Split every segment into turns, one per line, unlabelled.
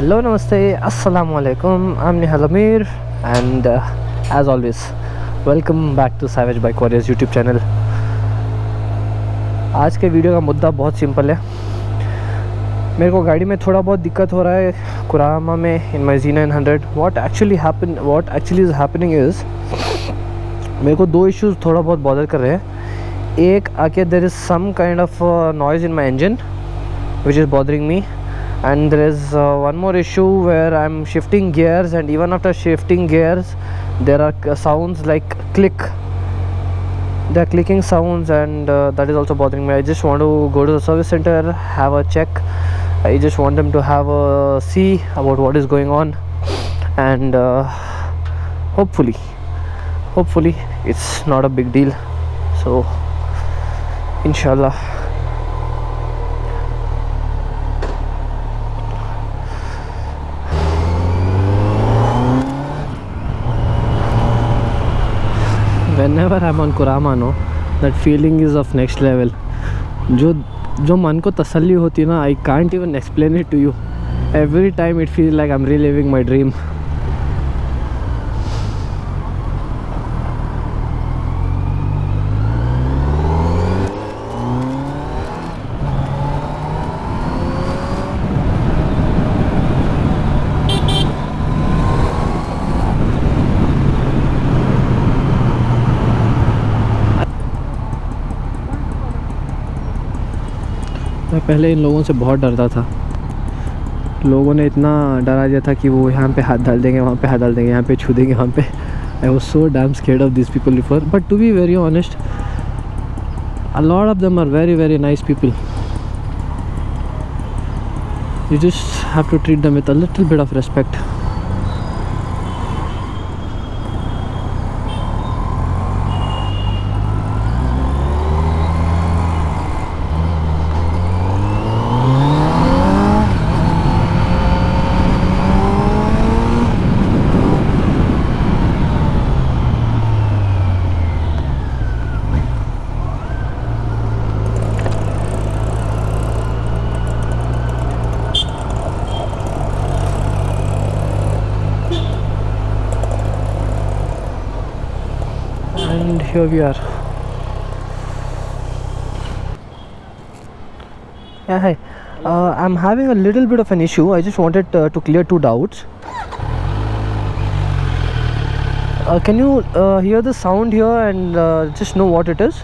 Hello, namaste, assalamu alaikum. I'm Nihal Amir, and as always, welcome back to Savage Bike Warriors YouTube channel. आज के video का मुद्दा बहुत simple है. मेरे को गाड़ी में थोड़ा बहुत दिक्कत हो रहा है कुरामा में इन माई Z900. What actually is happening is मेरे को दो इश्यूज़ थोड़ा बहुत बॉदर कर रहे हैं. एक आके there is some kind of noise in my engine which is bothering me. And there is one more issue where I'm shifting gears, and even after shifting gears there are sounds like click. There are clicking sounds, and that is also bothering me. I just want to go to the service center, have a check. I just want them to have a see about what is going on, and hopefully it's not a big deal. So inshallah. Whenever I'm on Kurama, no, that feeling is of next level. जो मन को तसल्ली होती है ना, I can't even explain it to you. Every time it feels like I'm reliving my dream. मैं पहले इन लोगों से बहुत डरता था. लोगों ने इतना डरा दिया था कि वो यहाँ पे हाथ डाल देंगे, वहाँ पे हाथ डाल देंगे, यहाँ पे छू देंगे, वहाँ पे. I was so damn scared of this people before, but to be very honest, a lot of them are very nice people. You just have to treat them with a little bit of respect. And here we are. Yeah, hi. I'm having a little bit of an issue. I just wanted to clear two doubts. Can you hear the sound here and just know what it is?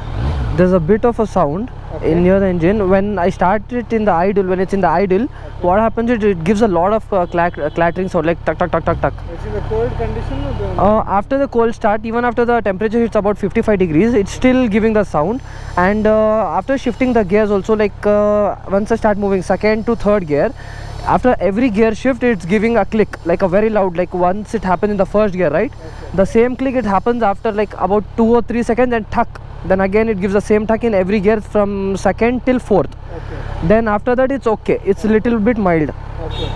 There's a bit of a sound in near the engine. When I start it in the idle, when it's in the idle, what happens is it gives a lot of clattering sound, like tuck tuck tuck tuck tuck.
It's in the cold condition or the...
After the cold start, even after the temperature hits about 55 degrees, it's still giving the sound. And after shifting the gears also, like once I start moving second to third gear, after every gear shift it's giving a click, like a very loud, like once it happens in the first gear, right?
Okay.
The same click, it happens after like about 2 or 3 seconds, and tuck, then again it gives the same tuck in every gear from second till fourth.
Okay.
Then after that it's okay, it's a little bit mild.
Okay.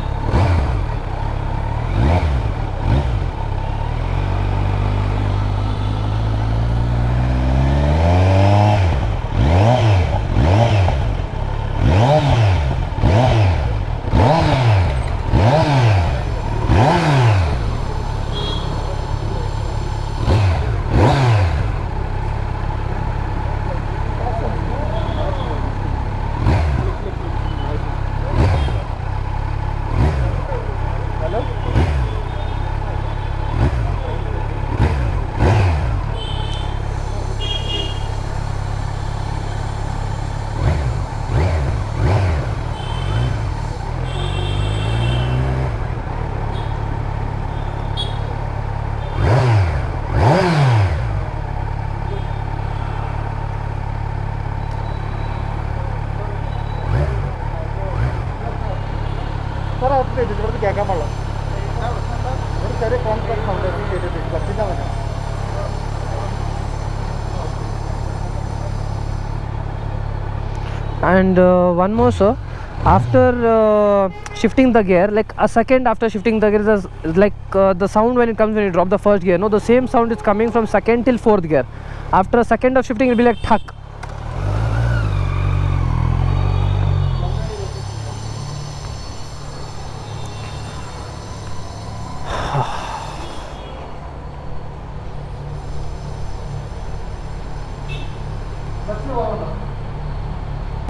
And one more, sir. After shifting the gear, like a second after shifting the gear, like the sound when it comes when you drop the first gear, no, the same sound is coming from second till fourth gear. After a second of shifting, it will be like thak.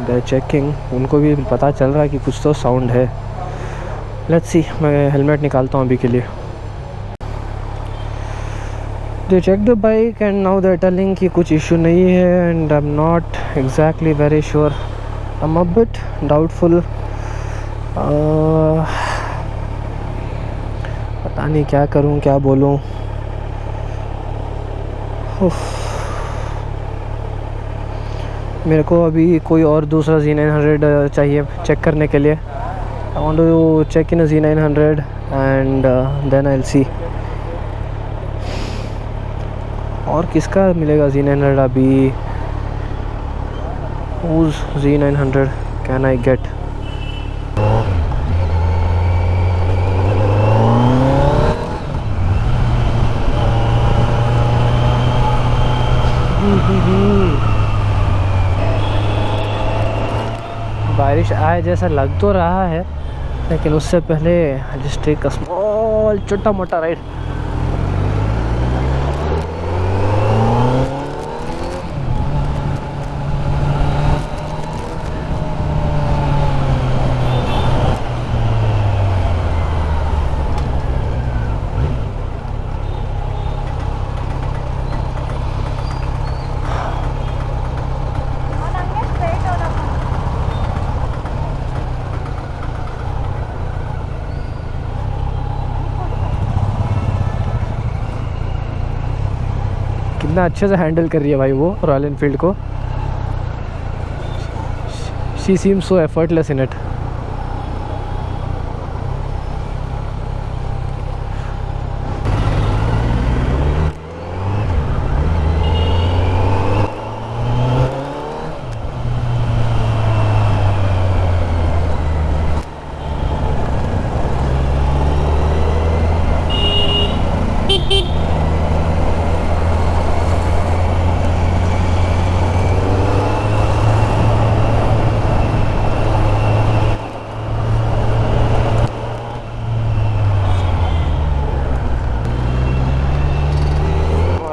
They checking, उनको भी पता चल रहा है कि कुछ तो sound है। लेट्स सी, मैं हेलमेट निकालता हूँ अभी के लिए। They check the bike and now they telling कि कुछ इशू नहीं है and I am not exactly very sure, I am a bit doubtful. पता नहीं क्या करूँ, क्या बोलूँ। मेरे को अभी कोई और दूसरा Z900 चाहिए चेक करने के लिए। I want to check in Z900 and then I will see. और किसका मिलेगा Z900 अभी? Whose Z900 can I get? बारिश आए जैसा लग तो रहा है, लेकिन उससे पहले जस्ट टेक अ स्मॉल छोटा मोटा राइड। कितना अच्छे से हैंडल कर रही है भाई वो रॉयल एनफील्ड को। She seems so effortless in it.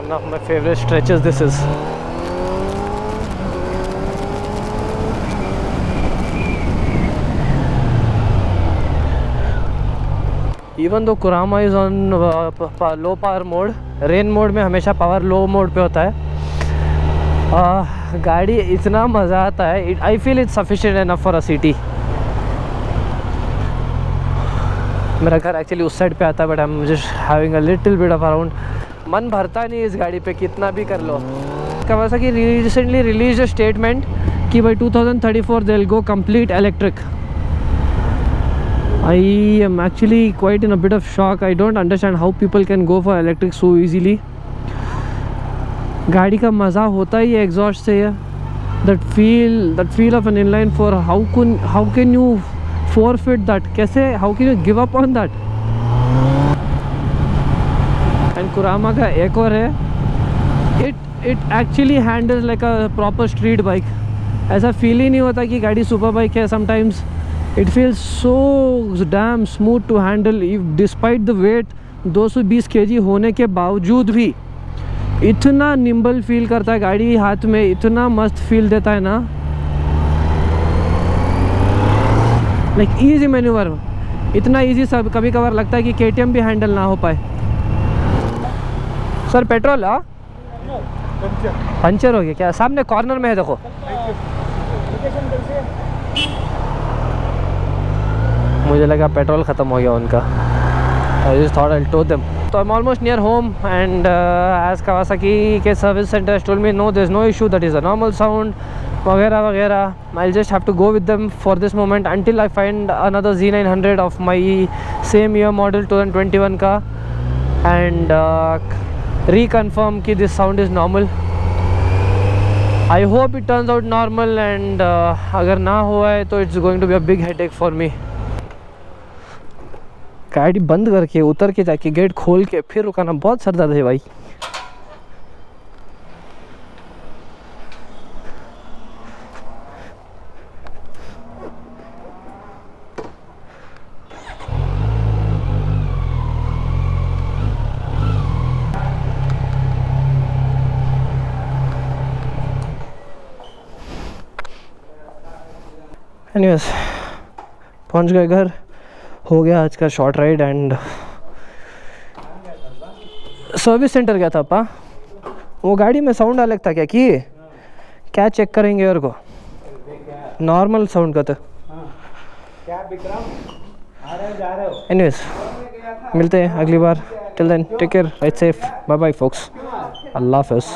One of my favorite stretches this is. Even though Kurama is on low power mode, rain mode में हमेशा पावर लो मोड पे होता है। गाड़ी इतना मज़ा आता है, I feel it's sufficient enough for a city. मेरा घर एक्चुअली उस साइड पे आता है, but I am just having a little bit of around. मन भरता नहीं इस गाड़ी पे, कितना भी कर लो। Kawasaki recently released a statement कि by 2034 they'll go complete electric. I am actually quite in a bit of shock. I don't understand how people can go for electric so easily. गाड़ी का मज़ा होता ही है एग्जॉस्ट से है। that feel of an inline four, how can you forfeit that? कैसे, how can you give up on that? And Kurama का एक और है, it actually handles like a proper street bike. ऐसा फील ही नहीं होता कि गाड़ी सुपर बाइक है। sometimes it feels so damn smooth to handle, despite the weight 220 kg होने के बावजूद भी इतना निम्बल फील करता है गाड़ी हाथ में, इतना मस्त फील देता है ना, लाइक ईजी मैन्यूवर, इतना ईजी। सब कभी कभार लगता है कि KTM भी हैंडल ना हो पाए। सर पेट्रोल पंचर हो गया क्या? सामने कॉर्नर में है देखो। मुझे लगा पेट्रोल ख़त्म हो गया उनका। I just thought I'll tow them. So I'm almost near home, and as Kawasaki के service center has told me, no, there's no issue, that is a normal sound वगैरह वगैरह। I'll just have to go with them for this moment until I find another Z900 of my same year model 2021 का and reconfirm कि this sound is normal. I hope it turns out normal, and अगर ना हुआ है तो it's going to be a big headache for me. गाड़ी बंद करके उतर के जाके गेट खोल के फिर रुकाना बहुत सर दर्द है भाई। एनीवेज पहुंच गए घर, हो गया आज का short ride. And service centre गया था पा, वो गाड़ी में साउंड अलग था क्या चेक करेंगे और को नॉर्मल साउंड का तो।
क्या विक्रम आ रहे हो जा रहे हो?
एनीवेज मिलते हैं अगली बार, till then take care, ride safe, bye bye folks, अल्लाह हाफिज़।